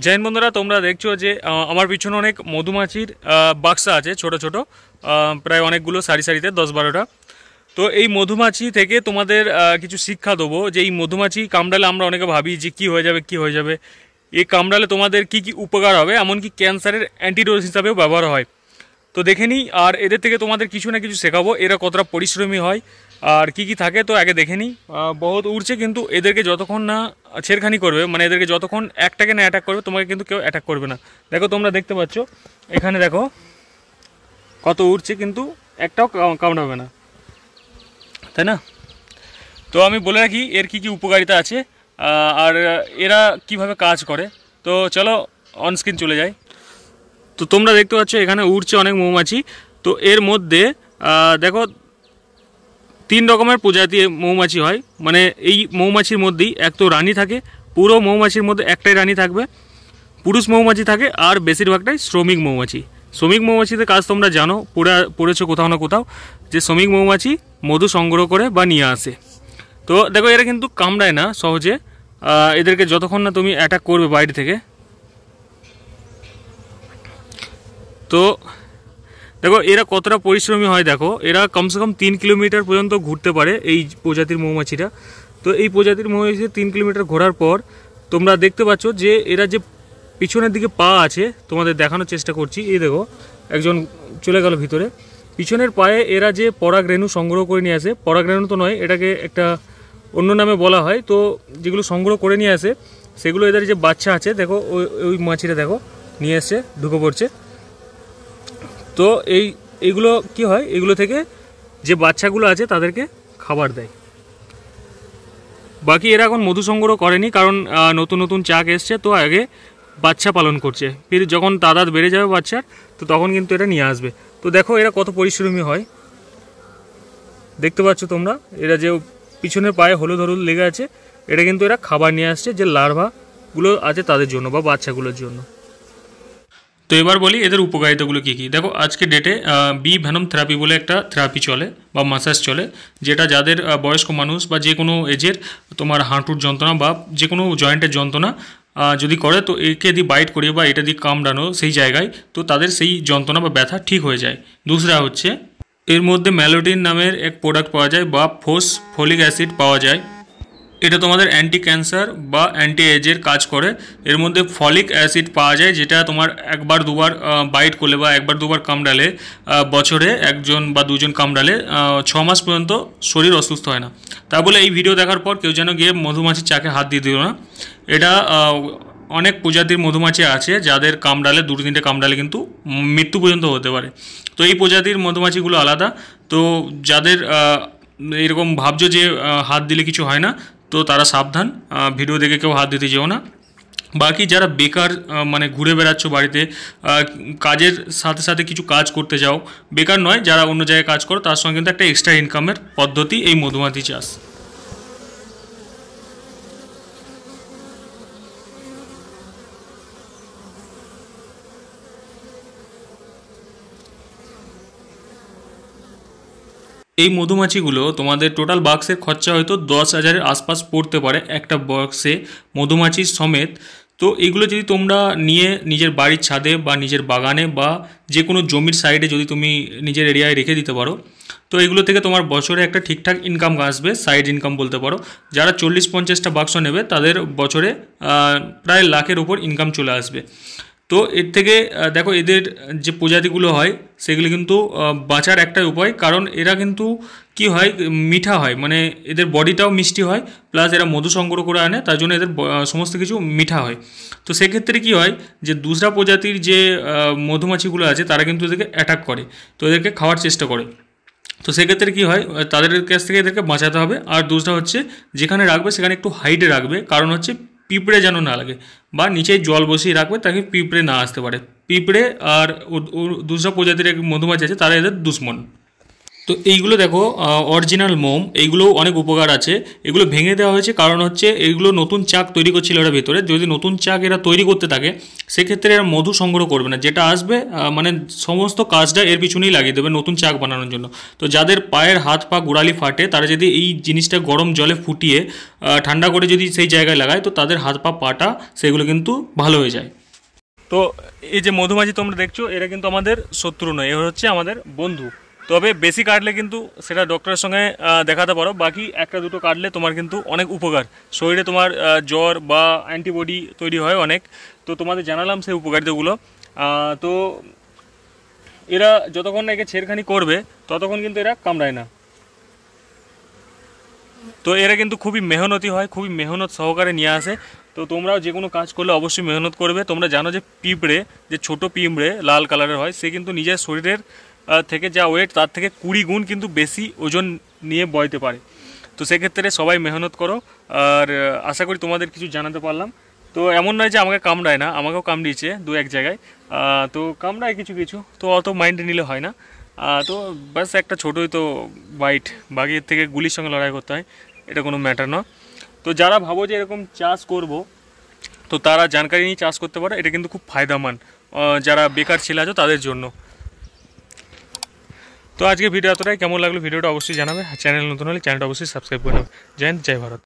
জৈন বন্ধুরা, তোমরা দেখছো যে আমার পিছনে অনেক মধুমাছির বাক্সা আছে, ছোট ছোট, প্রায় অনেকগুলো সারি সারিতে 10-12টা। তো এই মধুমাছি থেকে তোমাদের কিছু শিক্ষা দেবো যে এই মধুমাছি কামড়ালে আমরা অনেকে ভাবি যে কী হয়ে যাবে কী হয়ে যাবে। এই কামড়ালে তোমাদের কি কি উপকার হবে, এমনকি ক্যান্সারের অ্যান্টিডোজ হিসাবেও ব্যবহার হয়। তো দেখে নিই, আর এদের থেকে তোমাদের কিছু না কিছু শেখাবো, এরা কতটা পরিশ্রমী হয় আর কি কি থাকে। তো আগে দেখে নিই। বহুত উড়ছে, কিন্তু এদেরকে যতক্ষণ না ছেড়খানি করবে, মানে এদেরকে যতক্ষণ একটাকে না অ্যাটাক করবে, তোমাকে কিন্তু কেউ অ্যাটাক করবে না। দেখো, তোমরা দেখতে পাচ্ছ এখানে, দেখো কত উড়ছে, কিন্তু একটাও কামড়াবে না, তাই না? তো আমি বলে রাখি এর কি কি উপকারিতা আছে আর এরা কিভাবে কাজ করে। তো চলো অনস্ক্রিন চলে যাই। তো তোমরা দেখতে পাচ্ছ এখানে উড়ছে অনেক মৌমাছি। তো এর মধ্যে দেখো 3 রকমের প্রজাতি মৌমাছি হয়, মানে এই মৌমাছির মধ্যেই এক তো রানী থাকে, পুরো মৌমাছির মধ্যে একটাই রানী থাকবে, পুরুষ মৌমাছি থাকে, আর বেশিরভাগটাই শ্রমিক মৌমাছি। শ্রমিক মৌমাছিতে কাজ তোমরা জানো, পড়েছো কোথাও না কোথাও, যে শ্রমিক মৌমাছি মধু সংগ্রহ করে বা নিয়ে আসে। তো দেখো, এরা কিন্তু কামড়ায় না সহজে, এদেরকে যতক্ষণ না তুমি অ্যাটাক করবে বাইরে থেকে। তো দেখো এরা কতটা পরিশ্রমী হয়, দেখো এরা কমসে কম 3 কিলোমিটার পর্যন্ত ঘুরতে পারে এই প্রজাতির মৌমাছিরা। তো এই প্রজাতির মৌমাছি 3 কিলোমিটার ঘোরার পর তোমরা দেখতে পাচ্ছ যে এরা যে পিছনের দিকে পা আছে, তোমাদের দেখানোর চেষ্টা করছি। এই দেখো, একজন চলে গেল ভিতরে। পিছনের পায়ে এরা যে পরাগরেণু সংগ্রহ করে নিয়ে আসে, পরাগরেণু তো নয়, এটাকে একটা অন্য নামে বলা হয়। তো যেগুলো সংগ্রহ করে নিয়ে আসে সেগুলো এদের যে বাচ্চা আছে, দেখো ওই মাছিটা দেখো নিয়ে এসছে, ঢুকে পড়ছে। তো এইগুলো কি হয়, এগুলো থেকে যে বাচ্চাগুলো আছে তাদেরকে খাবার দেয়। বাকি এরা এখন মধু সংগ্রহ করেনি, কারণ নতুন নতুন চাক এসছে, তো আগে বাচ্চা পালন করছে। ফির যখন তাদাদ বেড়ে যাবে বাচ্চার, তো তখন কিন্তু এটা নিয়ে আসবে। তো দেখো এরা কত পরিশ্রমী হয়, দেখতে পাচ্ছ তোমরা। এরা যে পিছনের পায়ে হলুদ হলুদ লেগে আছে, এটা কিন্তু এরা খাবার নিয়ে আসছে যে লার্ভাগুলো আছে তাদের জন্য বা বাচ্চাগুলোর জন্য। তো এবার বলি এদের উপকারিতাগুলো কী কী। দেখো, আজকে ডেটে বি ভ্যানম থেরাপি বলে একটা থেরাপি চলে বা মাসাজ চলে, যেটা যাদের বয়স্ক মানুষ বা যে কোনো এজের তোমার হাঁটুর যন্ত্রণা বা যে কোনো জয়েন্টের যন্ত্রণা যদি করে, তো একে দিয়ে বাইট করিয়ে বা এটা দিয়ে কামড়ানো সেই জায়গায়, তো তাদের সেই যন্ত্রণা বা ব্যথা ঠিক হয়ে যায়। দুসরা হচ্ছে এর মধ্যে ম্যালোডিন নামের এক প্রোডাক্ট পাওয়া যায় বা ফলিক অ্যাসিড পাওয়া যায়। এটা তোমাদের অ্যান্টি ক্যান্সার বা অ্যান্টি এজের কাজ করে। এর মধ্যে ফলিক অ্যাসিড পাওয়া যায়, যেটা তোমার একবার দুবার বাইট করলে বা একবার দুবার কামড়ালে, বছরে একজন বা দুজন কামড়ালে 6 মাস পর্যন্ত শরীর অসুস্থ হয় না। তা বলে এই ভিডিও দেখার পর কেউ যেন গিয়ে মধুমাছির চাকে হাত দিয়ে দিও না। এটা অনেক প্রজাতির মধুমাছি আছে যাদের কামড়ালে, 2-3টে কামড়ালে কিন্তু মৃত্যু পর্যন্ত হতে পারে। তো এই প্রজাতির মধুমাছিগুলো আলাদা। তো যাদের এরকম ভাবছো যে হাত দিলে কিছু হয় না, তো তারা সাবধান, ভিডিও দেখে কেউ হাত দিতে যেও না। বাকি যারা বেকার, মানে ঘুরে বেড়াচ্ছ বাড়িতে, কাজের সাথে সাথে কিছু কাজ করতে যাও, বেকার নয়, যারা অন্য জায়গায় কাজ করো, তার সঙ্গে কিন্তু একটা এক্সট্রা ইনকামের পদ্ধতি এই মধুমাছি চাষ। এই মধুমাছিগুলো তোমাদের টোটাল বাক্সের খরচা হয়তো 10,000-এর আশপাশ পড়তে পারে একটা বক্সে, মধুমাছির সমেত। তো এগুলো যদি তোমরা নিয়ে নিজের বাড়ির ছাদে বা নিজের বাগানে বা যে কোনো জমির সাইডে যদি তুমি নিজের এরিয়ায় রেখে দিতে পারো, তো এগুলো থেকে তোমার বছরে একটা ঠিকঠাক ইনকাম আসবে, সাইড ইনকাম বলতে পারো। যারা 40-50টা বাক্স নেবে তাদের বছরে প্রায় লাখের ওপর ইনকাম চলে আসবে। তো এর থেকে দেখো এদের যে প্রজাতিগুলো হয় সেগুলো কিন্তু বাঁচার একটাই উপায়, কারণ এরা কিন্তু কি হয়, মিঠা হয়, মানে এদের বডিটাও মিষ্টি হয়, প্লাস এরা মধু সংগ্রহ করে আনে, তার জন্য এদের সমস্ত কিছু মিঠা হয়। তো সেক্ষেত্রে কি হয় যে দুসরা প্রজাতির যে মধুমাছিগুলো আছে তারা কিন্তু এদেরকে অ্যাটাক করে, তো এদেরকে খাওয়ার চেষ্টা করে। তো সেক্ষেত্রে কী হয়, তাদের কাছ থেকে এদেরকে বাঁচাতে হবে। আর দুসরা হচ্ছে যেখানে রাখবে সেখানে একটু হাইটে রাখবে, কারণ হচ্ছে পিঁপড়ে যেন না লাগে, বা নিচে জল বসিয়ে রাখবে তাকে পিঁপড়ে না আসতে পারে। পিঁপড়ে আর দুসরা প্রজাতির এক মধুমাছি আছে, তারা এদের দুশ্মন। তো এইগুলো দেখো অরিজিনাল মোম, এইগুলো অনেক উপকার আছে। এগুলো ভেঙে দেওয়া হয়েছে কারণ হচ্ছে এইগুলো নতুন চাক তৈরি করছিল এরা ভেতরে। যদি নতুন চাক এরা তৈরি করতে থাকে সেক্ষেত্রে এরা মধু সংগ্রহ করবে না, যেটা আসবে মানে সমস্ত কাজটা এর পিছনেই লাগিয়ে দেবে নতুন চাক বানানোর জন্য। তো যাদের পায়ের হাত পা গোড়ালি ফাটে তারা যদি এই জিনিসটা গরম জলে ফুটিয়ে ঠান্ডা করে যদি সেই জায়গায় লাগায় তো তাদের হাত পা পাটা সেগুলো কিন্তু ভালো হয়ে যায়। তো এই যে মধুমাছি তোমরা দেখছো এরা কিন্তু আমাদের শত্রু নয়, এরা হচ্ছে আমাদের বন্ধু। তবে বেশি কাটলে কিন্তু সেটা ডক্টরের সঙ্গে দেখাতে পারো, বাকি একটা দুটো কাটলে তোমার কিন্তু অনেক উপকার, শরীরে তোমার জ্বর বা অ্যান্টিবডি তৈরি হয় অনেক। তো তোমাদের জানালাম সেই উপকারিতাগুলো। তো এরা যতক্ষণ না একে ছেড়খানি করবে ততক্ষণ কিন্তু এরা কামড়ায় না। তো এরা কিন্তু খুবই মেহনতি হয়, খুবই মেহনত সহকারে নিয়ে আসে। তো তোমরাও যে কোনো কাজ করলে অবশ্যই মেহনত করবে। তোমরা জানো যে পিঁপড়ে, যে ছোট পিঁপড়ে লাল কালারের হয়, সে কিন্তু নিজের শরীরের থেকে যা ওয়েট তার থেকে 20 গুণ কিন্তু বেশি ওজন নিয়ে বইতে পারে। তো সেক্ষেত্রে সবাই মেহনত করো। আর আশা করি তোমাদের কিছু জানাতে পারলাম। তো এমন নয় যে আমাকে কামড়ায় না, আমাকেও কামড়িয়েছে দু এক জায়গায়। তো কামড়ায় কিছু কিছু, তো অত মাইন্ডে নিলে হয় না। তো ব্যাস একটা ছোটোই তো বাইট, বাকি এর থেকে গুলির সঙ্গে লড়াই করতে হয়, এটা কোনো ম্যাটার না। তো যারা ভাবো যে এরকম চাষ করব, তো তারা জানকারি নিয়ে চাষ করতে পারে, এটা কিন্তু খুব ফায়দামান যারা বেকার ছেলে আছো তাদের জন্য। তো আজকে ভিডিও এতটাই, কেমন লাগলো ভিডিওটা অবশ্যই জানাবে। চ্যানেল নতুন হলে চ্যানেলটা অবশ্যই সাবস্ক্রাইব করে নেবে। জয় হিন্দ, জয় ভারত।